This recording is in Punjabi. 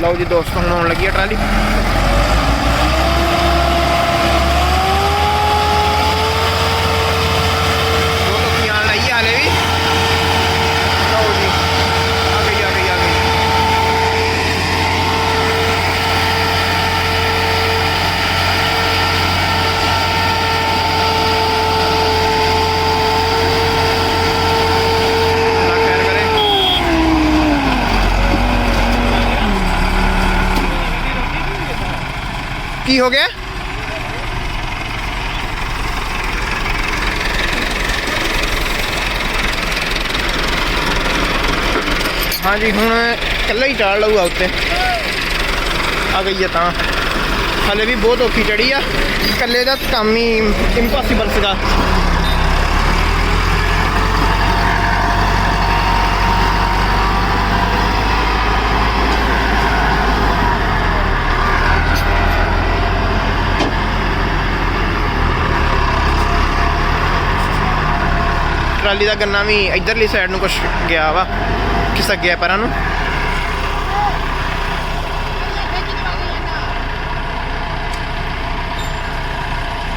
ਲਓ ਜੀ ਦੋਸਤੋ, ਹੁਣ ਆਉਣ ਲੱਗੀ ਆ ਟਰਾਲੀ। ਦੋ ਲੋਕੀ ਆਉਣ ਲਈ ਹਾਲੇ ਵੀ। ਲਓ ਜੀ, ਆ ਗਈ ਆ ਗਈ ਆ ਗਈ। ਕੀ ਹੋ ਗਿਆ? ਹਾਂਜੀ, ਹੁਣ ਇਕੱਲਾ ਹੀ ਚਾੜ ਲਊਗਾ ਉੱਤੇ। ਆ ਗਈ ਆ ਤਾਂ ਹਲੇ ਵੀ ਬਹੁਤ ਔਖੀ ਚੜੀ ਆ। ਇਕੱਲੇ ਦਾ ਕੰਮ ਹੀ ਇੰਪੋਸੀਬਲ ਸੀਗਾ। ਟਰਾਲੀ ਦਾ ਗੰਨਾ ਵੀ ਇਧਰਲੀ ਸਾਈਡ ਨੂੰ ਕੁਛ ਗਿਆ ਵਾ, ਖਿਸਕ ਗਿਆ ਪੈਰਾਂ ਨੂੰ।